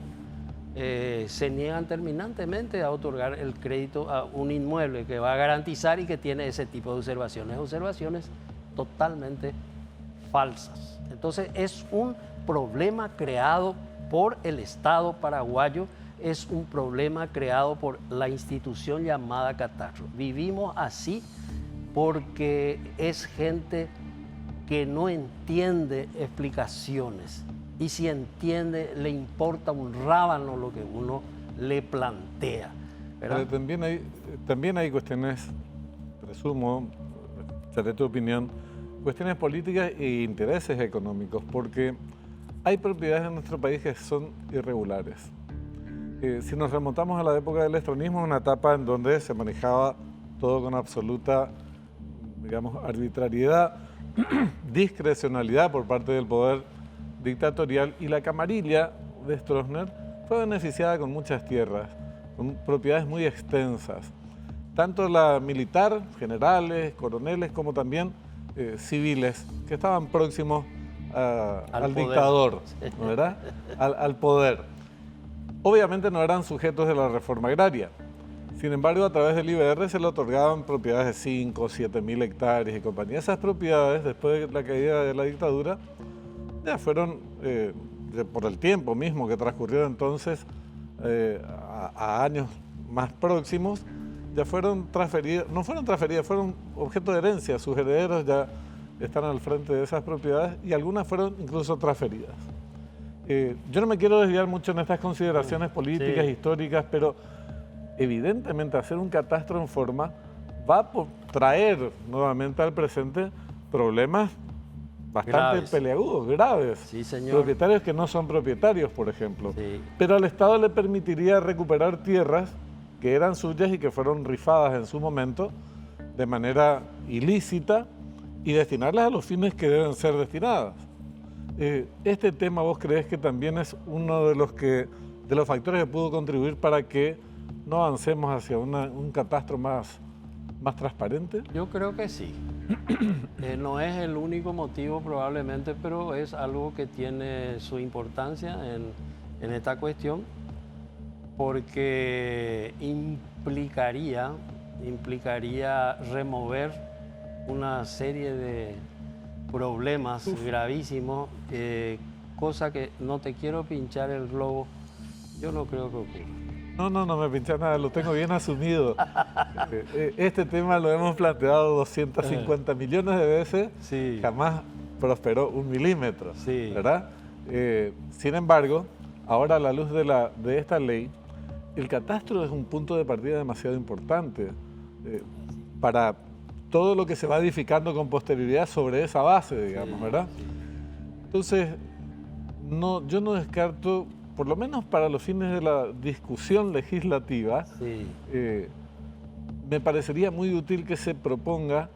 Speaker 4: se niegan terminantemente a otorgar el crédito a un inmueble que va a garantizar y que tiene ese tipo de observaciones totalmente falsas. Entonces es un problema creado por el Estado paraguayo, es un problema creado por la institución llamada catastro. Vivimos así porque es gente que no entiende explicaciones, y si entiende le importa un rábano lo que uno le plantea, ¿verdad?
Speaker 1: Pero también hay cuestiones, presumo, seré tu opinión, cuestiones políticas e intereses económicos, porque hay propiedades en nuestro país que son irregulares. Si nos remontamos a la época del estronismo, una etapa en donde se manejaba todo con absoluta, digamos, arbitrariedad, discrecionalidad por parte del poder dictatorial, y la camarilla de Stroessner fue beneficiada con muchas tierras, con propiedades muy extensas, tanto la militar, generales, coroneles, como también civiles, que estaban próximos al dictador, ¿no verdad? Al poder. Obviamente no eran sujetos de la reforma agraria. Sin embargo, a través del IBR se le otorgaban propiedades de 5 o 7 mil hectáreas y compañía. Esas propiedades, después de la caída de la dictadura, ya fueron, por el tiempo mismo que transcurrió entonces, a años más próximos, ya fueron transferidas, no fueron transferidas, fueron objeto de herencia. Sus herederos ya están al frente de esas propiedades y algunas fueron incluso transferidas. Yo no me quiero desviar mucho en estas consideraciones políticas, históricas, pero evidentemente hacer un catastro en forma va a traer nuevamente al presente problemas bastante peleagudos, graves.
Speaker 4: Sí, señor.
Speaker 1: Propietarios que no son propietarios, por ejemplo.
Speaker 4: Sí.
Speaker 1: Pero al Estado le permitiría recuperar tierras que eran suyas y que fueron rifadas en su momento, de manera ilícita y destinarlas a los fines que deben ser destinadas. ¿Este tema vos crees que también es uno de los factores que pudo contribuir para que no avancemos hacia un catastro más transparente?
Speaker 4: Yo creo que sí. No es el único motivo probablemente, pero es algo que tiene su importancia en esta cuestión, porque implicaría remover una serie de problemas gravísimos, cosa que no te quiero pinchar el globo, yo no creo que ocurra.
Speaker 1: No me pinchas nada, lo tengo bien asumido. Este tema lo hemos planteado 250 millones de veces,
Speaker 4: Sí.
Speaker 1: Jamás prosperó 1 milímetro,
Speaker 4: Sí.
Speaker 1: ¿verdad? Sin embargo, ahora a la luz de esta ley, el catastro es un punto de partida demasiado importante para todo lo que se va edificando con posterioridad sobre esa base, digamos,
Speaker 4: Sí,
Speaker 1: ¿verdad?
Speaker 4: sí.
Speaker 1: Entonces, yo no descarto, por lo menos para los fines de la discusión legislativa,
Speaker 4: Sí.
Speaker 1: me parecería muy útil que se proponga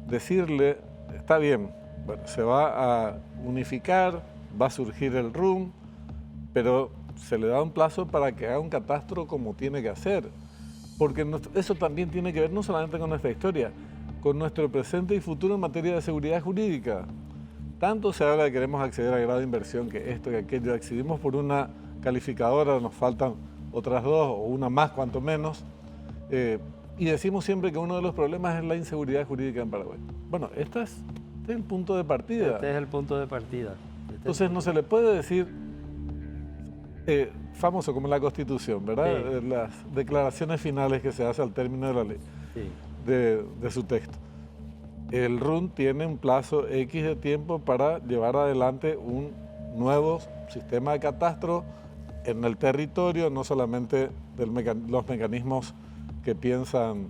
Speaker 1: decirle, está bien, bueno, se va a unificar, va a surgir el RUM, pero se le da un plazo para que haga un catastro como tiene que hacer, porque eso también tiene que ver no solamente con nuestra historia, con nuestro presente y futuro en materia de seguridad jurídica. Tanto se habla de que queremos acceder al grado de inversión, que esto y aquello, accedimos por una calificadora, nos faltan otras dos o una más cuanto menos, y decimos siempre que uno de los problemas es la inseguridad jurídica en Paraguay. Bueno, este es el punto de partida.
Speaker 4: Este es el punto de partida.
Speaker 1: Entonces no se le puede decir, famoso como la Constitución, ¿verdad?
Speaker 4: Sí.
Speaker 1: Las declaraciones finales que se hace al término de la ley,
Speaker 4: Sí.
Speaker 1: de su texto. El RUN tiene un plazo X de tiempo para llevar adelante un nuevo sistema de catastro en el territorio, no solamente los mecanismos que piensan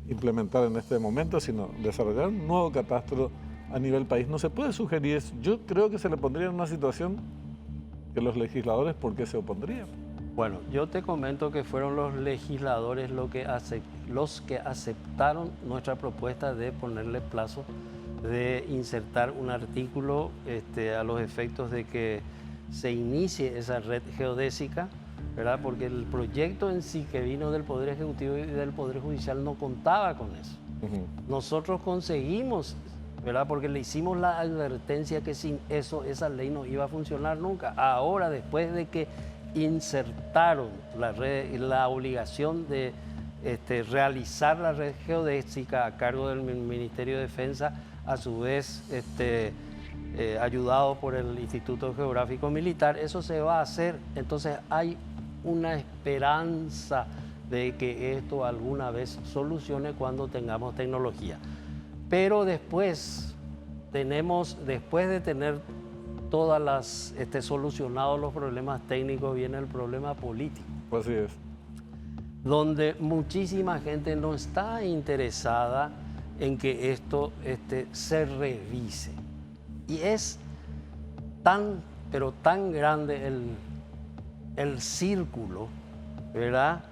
Speaker 1: implementar en este momento, sino desarrollar un nuevo catastro a nivel país. No se puede sugerir eso. Yo creo que se le pondría en una situación que los legisladores, ¿por qué se opondrían?
Speaker 4: Bueno, yo te comento que fueron los legisladores los que aceptaron nuestra propuesta de ponerle plazo, de insertar un artículo a los efectos de que se inicie esa red geodésica, ¿verdad? Porque el proyecto en sí que vino del Poder Ejecutivo y del Poder Judicial no contaba con eso. Nosotros conseguimos, ¿verdad? Porque le hicimos la advertencia que sin eso esa ley no iba a funcionar nunca. Ahora, después de que insertaron la obligación de realizar la red geodésica a cargo del Ministerio de Defensa, a su vez ayudado por el Instituto Geográfico Militar, eso se va a hacer. Entonces hay una esperanza de que esto alguna vez solucione cuando tengamos tecnología. Pero después de tener todas las solucionados los problemas técnicos, viene el problema político.
Speaker 1: Así es.
Speaker 4: Donde muchísima gente no está interesada en que esto se revise. Y es pero tan grande el círculo, ¿verdad?,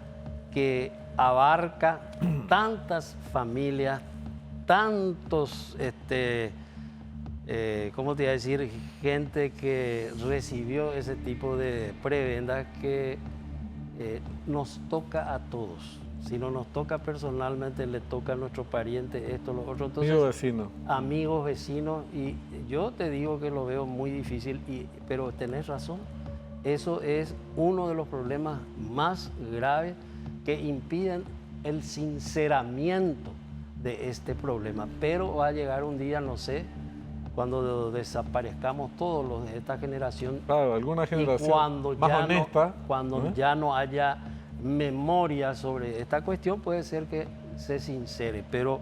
Speaker 4: que abarca tantas familias, tantos, ¿cómo te iba a decir?, gente que recibió ese tipo de prebendas que nos toca a todos. Si no nos toca personalmente, le toca a nuestros parientes esto, lo otro. Entonces,
Speaker 1: Amigo vecino.
Speaker 4: Amigos, vecinos, y yo te digo que lo veo muy difícil, pero tenés razón. Eso es uno de los problemas más graves que impiden el sinceramiento de este problema. Pero va a llegar un día, no sé, cuando desaparezcamos todos los de esta generación.
Speaker 1: Claro, alguna generación
Speaker 4: y cuando
Speaker 1: más
Speaker 4: ya
Speaker 1: honesta.
Speaker 4: Cuando ya no haya memoria sobre esta cuestión, puede ser que se sincere. Pero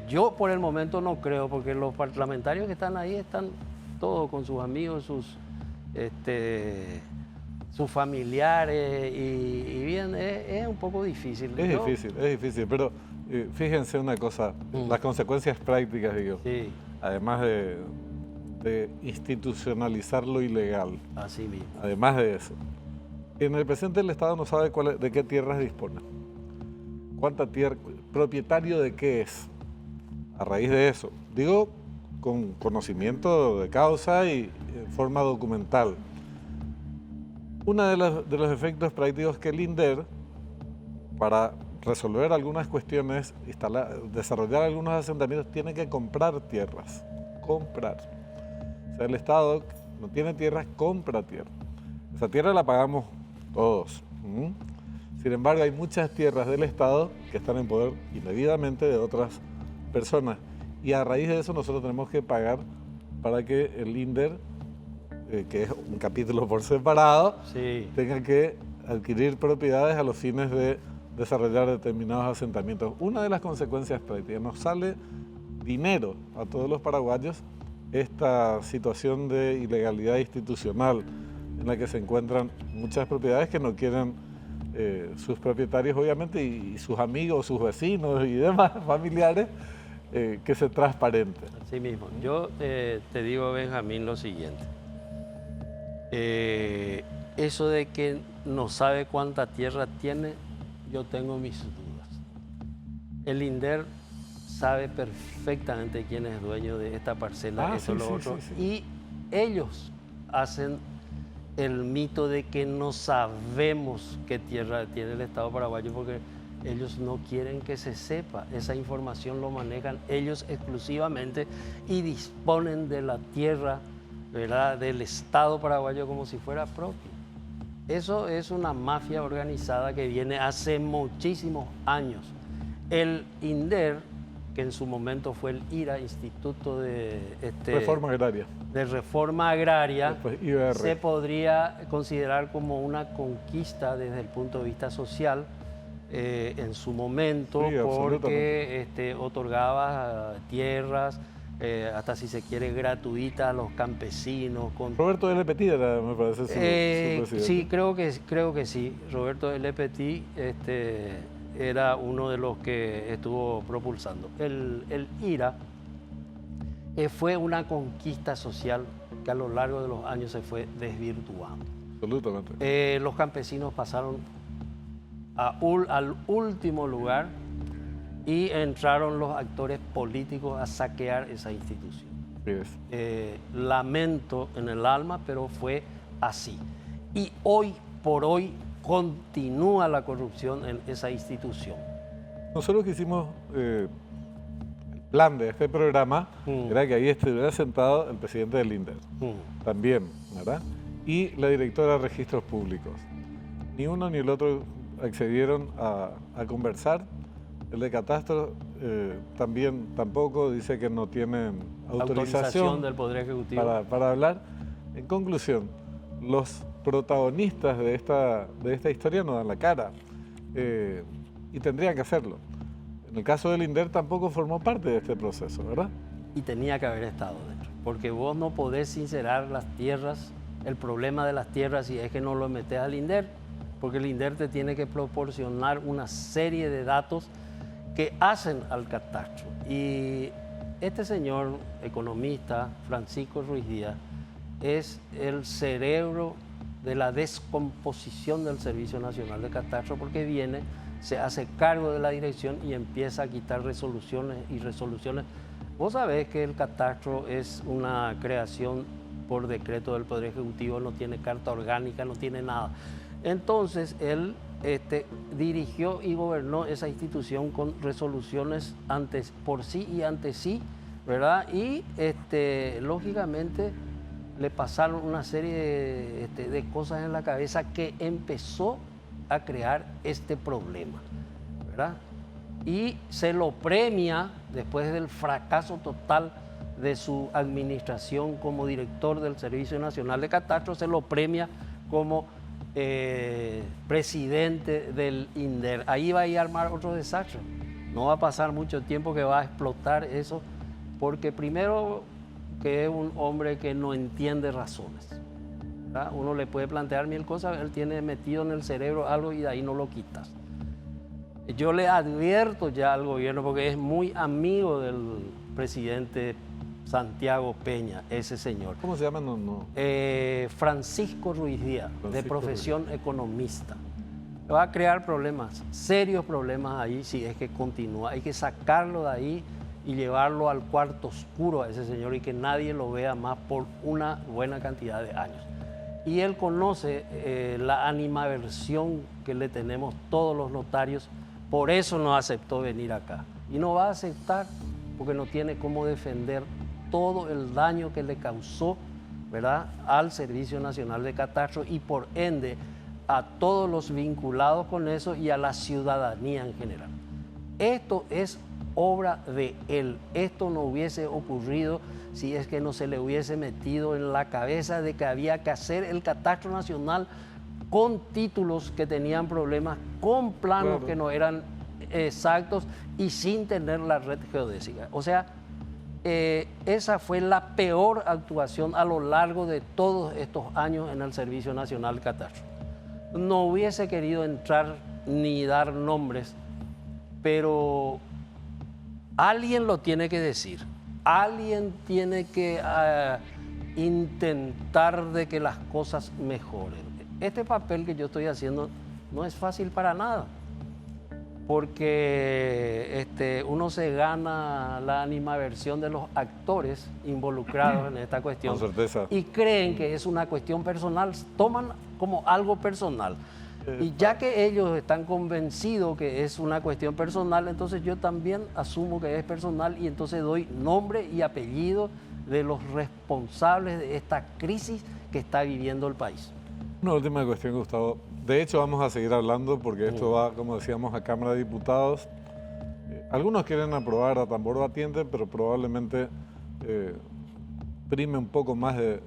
Speaker 4: yo por el momento no creo, porque los parlamentarios que están ahí están todos con sus amigos, sus familiares, y bien, es un poco difícil.
Speaker 1: Es difícil, pero fíjense una cosa, las consecuencias prácticas, digo,
Speaker 4: Sí,
Speaker 1: además de institucionalizar lo ilegal,
Speaker 4: así mismo.
Speaker 1: además de eso, en el presente el Estado no sabe de qué tierras dispone. ¿Cuánta tierra? ¿Propietario de qué es? A raíz de eso, digo con conocimiento de causa y en forma documental. Uno de los efectos prácticos que el INDER, para resolver algunas cuestiones, desarrollar algunos asentamientos, tiene que comprar tierras. Comprar. O sea, el Estado no tiene tierras, compra tierra. Esa tierra la pagamos todos. Sin embargo, hay muchas tierras del Estado que están en poder indebidamente de otras personas. Y a raíz de eso nosotros tenemos que pagar para que el INDER, que es un capítulo por separado,
Speaker 4: Sí.
Speaker 1: tenga que adquirir propiedades a los fines de desarrollar determinados asentamientos. Una de las consecuencias prácticas, nos sale dinero a todos los paraguayos esta situación de ilegalidad institucional en la que se encuentran muchas propiedades que no quieren sus propietarios, obviamente, y sus amigos, sus vecinos y demás familiares, que se transparente.
Speaker 4: Así mismo. Yo te digo, Benjamín, lo siguiente. Eso de que no sabe cuánta tierra tiene, yo tengo mis dudas. El INDER sabe perfectamente quién es dueño de esta parcela, eso, lo otro.
Speaker 1: Sí.
Speaker 4: Y ellos hacen el mito de que no sabemos qué tierra tiene el Estado paraguayo porque ellos no quieren que se sepa. Esa información lo manejan ellos exclusivamente y disponen de la tierra, ¿verdad?, del Estado paraguayo como si fuera propia. Eso es una mafia organizada que viene hace muchísimos años. El INDER, que en su momento fue el IRA, Instituto de
Speaker 1: Reforma Agraria.
Speaker 4: De Reforma Agraria,
Speaker 1: Después, IBR.
Speaker 4: se podría considerar como una conquista desde el punto de vista social en su momento,
Speaker 1: Sí,
Speaker 4: porque otorgaba tierras, hasta si se quiere gratuitas a los campesinos.
Speaker 1: Roberto L. Petit era, me parece, su presidente.
Speaker 4: Sí, creo que sí. Roberto L. Petit era uno de los que estuvo propulsando. El IRA fue una conquista social que a lo largo de los años se fue desvirtuando.
Speaker 1: Absolutamente.
Speaker 4: Los campesinos pasaron al último lugar y entraron los actores políticos a saquear esa institución. Lamento en el alma, pero fue así. Y hoy por hoy continúa la corrupción en esa institución.
Speaker 1: Nosotros que hicimos el plan de este programa era que ahí estuviera sentado el presidente del INDER, también, ¿verdad? Y la directora de Registros Públicos. Ni uno ni el otro accedieron a conversar. El de Catastro tampoco, dice que no tienen autorización
Speaker 4: del Poder Ejecutivo
Speaker 1: para hablar. En conclusión, los protagonistas de esta historia no dan la cara y tendrían que hacerlo. En el caso del INDER tampoco formó parte de este proceso, ¿verdad?
Speaker 4: Y tenía que haber estado dentro, porque vos no podés sincerar las tierras, el problema de las tierras, si es que no lo metés al INDER, porque el INDER te tiene que proporcionar una serie de datos que hacen al catastro. Y este señor economista, Francisco Ruiz Díaz, es el cerebro de la descomposición del Servicio Nacional de Catastro, porque viene, se hace cargo de la dirección y empieza a quitar resoluciones y resoluciones. Vos sabés que el catastro es una creación por decreto del Poder Ejecutivo, no tiene carta orgánica, no tiene nada. Entonces él dirigió y gobernó esa institución con resoluciones por sí y ante sí, ¿verdad? Y lógicamente le pasaron una serie de cosas en la cabeza que empezó a crear este problema, ¿verdad? Y se lo premia, después del fracaso total de su administración como director del Servicio Nacional de Catastro, se lo premia como presidente del INDER. Ahí va a ir a armar otro desastre. No va a pasar mucho tiempo que va a explotar eso, porque primero que es un hombre que no entiende razones, ¿verdad? Uno le puede plantear mil cosas, él tiene metido en el cerebro algo y de ahí no lo quitas. Yo le advierto ya al gobierno, porque es muy amigo del presidente Santiago Peña, ese señor.
Speaker 1: ¿Cómo se llama?
Speaker 4: Francisco Ruiz Díaz, de profesión economista. va a crear problemas, serios problemas ahí si es que continúa. Hay que sacarlo de ahí y llevarlo al cuarto oscuro a ese señor y que nadie lo vea más por una buena cantidad de años. Y él conoce la animadversión que le tenemos todos los notarios, por eso no aceptó venir acá. Y no va a aceptar porque no tiene cómo defender todo el daño que le causó, ¿verdad?, al Servicio Nacional de Catastro y por ende a todos los vinculados con eso y a la ciudadanía en general. Esto es obra de él. Esto no hubiese ocurrido si es que no se le hubiese metido en la cabeza de que había que hacer el Catastro Nacional con títulos que tenían problemas, con planos que no eran exactos y sin tener la red geodésica. O sea, esa fue la peor actuación a lo largo de todos estos años en el Servicio Nacional de Catastro. No hubiese querido entrar ni dar nombres, pero alguien lo tiene que decir. Alguien tiene que intentar de que las cosas mejoren. Este papel que yo estoy haciendo no es fácil para nada, porque
Speaker 1: uno se gana la animadversión de los actores involucrados en esta cuestión.
Speaker 3: Con certeza.
Speaker 1: Y creen que es una cuestión personal, toman como algo personal. Y ya que ellos están convencidos que es una cuestión personal, entonces yo también asumo que es personal y entonces doy nombre y apellido de los responsables de esta crisis que está viviendo el país.
Speaker 3: Una última cuestión, Gustavo. De hecho, vamos a seguir hablando porque esto va, como decíamos, a Cámara de Diputados. Algunos quieren aprobar a tambor batiente, pero probablemente prime un poco más de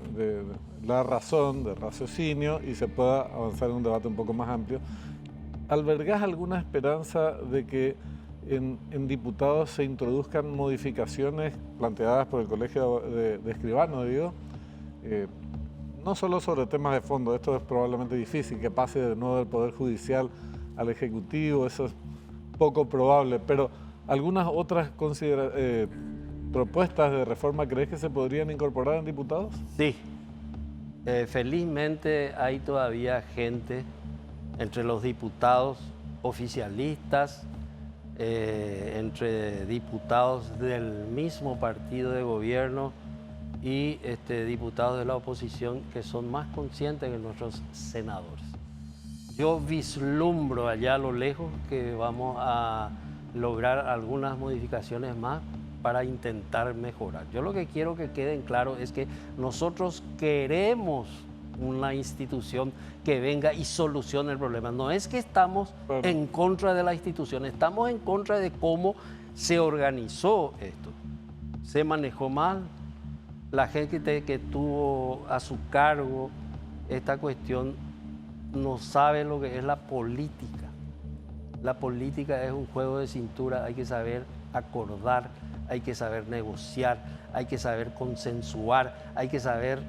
Speaker 3: la razón, de raciocinio, y se pueda avanzar en un debate un poco más amplio. ¿Albergás alguna esperanza de que en diputados se introduzcan modificaciones planteadas por el Colegio de Escribanos, digo? No solo sobre temas de fondo, esto es probablemente difícil, que pase de nuevo del Poder Judicial al Ejecutivo, eso es poco probable, pero algunas otras propuestas de reforma, ¿crees que se podrían incorporar en diputados?
Speaker 4: Sí. Felizmente hay todavía gente entre los diputados oficialistas, entre diputados del mismo partido de gobierno y diputados de la oposición que son más conscientes que nuestros senadores. Yo vislumbro allá a lo lejos que vamos a lograr algunas modificaciones más para intentar mejorar. Yo lo que quiero que quede en claro es que nosotros queremos una institución que venga y solucione el problema. No es que estamos en contra de la institución, estamos en contra de cómo se organizó esto. Se manejó mal, la gente que tuvo a su cargo esta cuestión no sabe lo que es la política. La política es un juego de cintura, hay que saber acordar, hay que saber negociar, hay que saber consensuar, hay que saber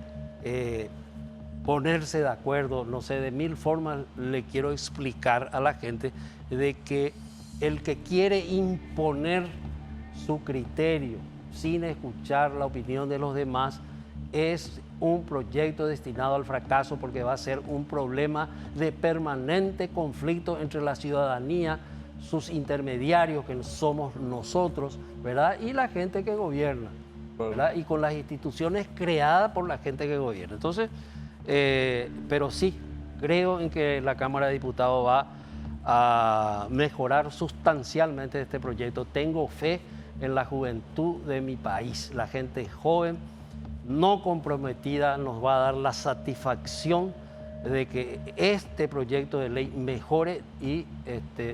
Speaker 4: ponerse de acuerdo, no sé, de mil formas le quiero explicar a la gente de que el que quiere imponer su criterio sin escuchar la opinión de los demás es un proyecto destinado al fracaso porque va a ser un problema de permanente conflicto entre la ciudadanía, sus intermediarios, que somos nosotros, ¿verdad? Y la gente que gobierna, ¿verdad? Y con las instituciones creadas por la gente que gobierna. Entonces, pero sí, creo en que la Cámara de Diputados va a mejorar sustancialmente este proyecto. Tengo fe en la juventud de mi país. La gente joven, no comprometida, nos va a dar la satisfacción de que este proyecto de ley mejore y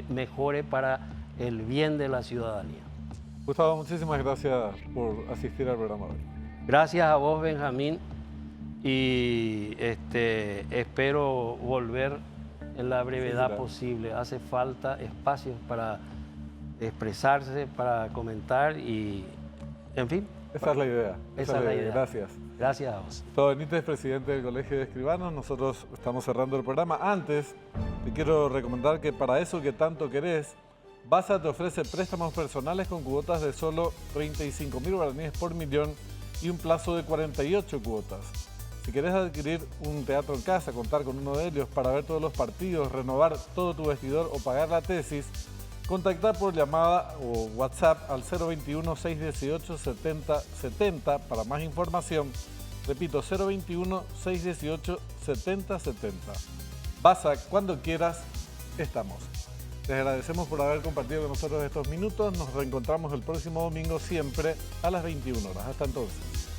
Speaker 4: mejore para el bien de la ciudadanía.
Speaker 3: Gustavo, muchísimas gracias por asistir al programa de hoy.
Speaker 4: Gracias a vos, Benjamín, y espero volver en la brevedad posible. Hace falta espacios para expresarse, para comentar y, en fin.
Speaker 3: Esa es la idea.
Speaker 4: Esa es la idea.
Speaker 3: Gracias.
Speaker 4: Gracias a vos.
Speaker 3: Gustavo Benítez, presidente del Colegio de Escribanos. Nosotros estamos cerrando el programa. Antes, te quiero recomendar que para eso que tanto querés, Basa te ofrece préstamos personales con cuotas de solo 35.000 guaraníes por millón y un plazo de 48 cuotas.
Speaker 1: Si querés adquirir un teatro en casa, contar con uno de ellos para ver todos los partidos, renovar todo tu vestidor o pagar la tesis, contacta por llamada o WhatsApp al 021-618-7070 para más información. Repito, 021-618-7070. Basa, cuando quieras, estamos. Les agradecemos por haber compartido con nosotros estos minutos. Nos reencontramos el próximo domingo siempre a las 21 horas. Hasta entonces.